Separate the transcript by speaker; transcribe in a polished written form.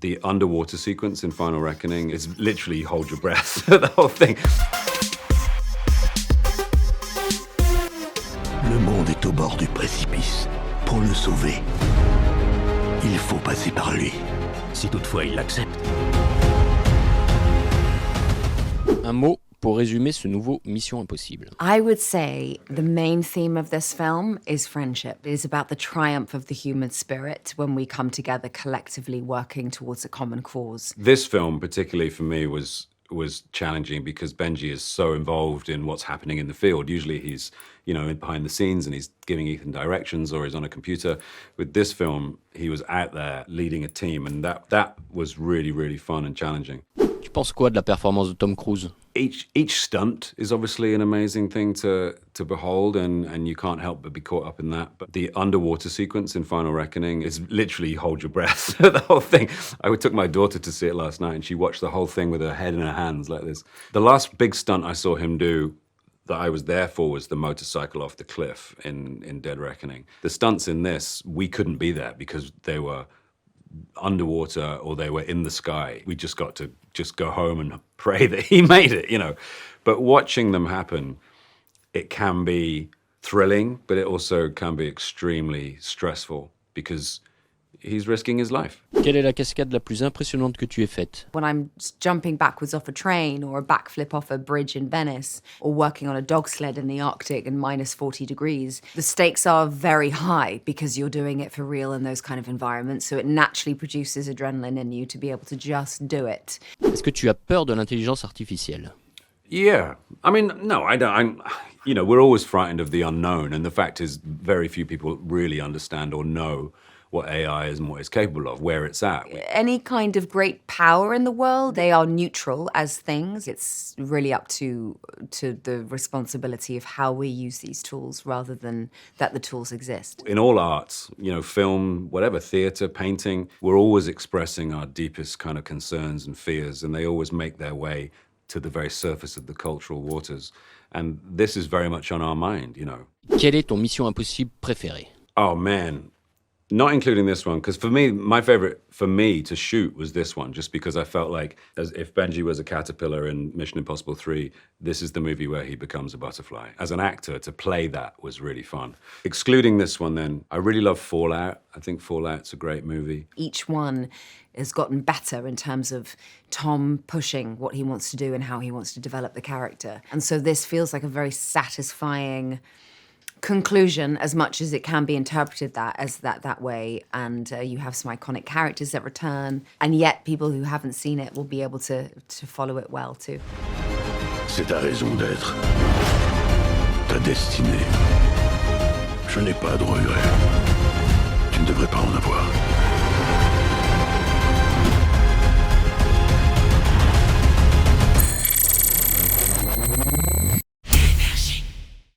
Speaker 1: The underwater sequence in Final Reckoning is literally hold your breath, the whole thing.
Speaker 2: Le monde est au bord du précipice. Pour le sauver, il faut passer par lui. Si toutefois il l'accepte.
Speaker 3: Un mot pour résumer ce nouveau Mission Impossible.
Speaker 4: I would say the main theme of this film is friendship. It is about the triumph of the human spirit when we come together collectively working towards a common cause.
Speaker 1: This film, particularly for me, was challenging because Benji is so involved in what's happening in the field. Usually he's, behind the scenes and he's giving Ethan directions or he's on a computer. With this film, he was out there leading a team, and that was really, really fun and challenging.
Speaker 3: Tu penses quoi de la performance de Tom Cruise?
Speaker 1: Each stunt is obviously an amazing thing to behold, and you can't help but be caught up in that. But the underwater sequence in Final Reckoning is literally hold your breath, the whole thing. I took my daughter to see it last night, and she watched the whole thing with her head in her hands like this. The last big stunt I saw him do that I was there for was the motorcycle off the cliff in Dead Reckoning. The stunts in this, we couldn't be there because they were underwater or they were in the sky. We just got to go home and pray that he made it, But watching them happen, it can be thrilling, but it also can be extremely stressful because he's risking his life.
Speaker 3: Quelle est la cascade la plus impressionnante que tu aies faite?
Speaker 4: When I'm jumping backwards off a train or a backflip off a bridge in Venice or working on a dog sled in the Arctic in minus 40 degrees, the stakes are very high because you're doing it for real in those kind of environments. So it naturally produces adrenaline in you to be able to just do it.
Speaker 3: Est-ce que tu as peur de l'intelligence artificielle?
Speaker 1: Yeah. I mean, no, I don't. We're always frightened of the unknown. And the fact is, very few people really understand or know what AI is and what it's capable of, where it's at.
Speaker 4: Any kind of great power in the world, they are neutral as things. It's really up to the responsibility of how we use these tools rather than that the tools exist.
Speaker 1: In all arts, film, whatever, theatre, painting, we're always expressing our deepest kind of concerns and fears, and they always make their way to the very surface of the cultural waters. And this is very much on our mind,
Speaker 3: Quelle est ton Mission Impossible préférée?
Speaker 1: Oh, man. Not including this one, because for me, my favorite for me to shoot was this one, just because I felt like as if Benji was a caterpillar in Mission Impossible 3, this is the movie where he becomes a butterfly. As an actor, to play that was really fun. Excluding this one then, I really love Fallout. I think Fallout's a great movie.
Speaker 4: Each one has gotten better in terms of Tom pushing what he wants to do and how he wants to develop the character. And so this feels like a very satisfying conclusion as much as it can be interpreted that way, and you have some iconic characters that return, and yet people who haven't seen it will be able to follow it well too.
Speaker 2: C'est ta raison d'être. Ta destinée. Je n'ai pas de regrets.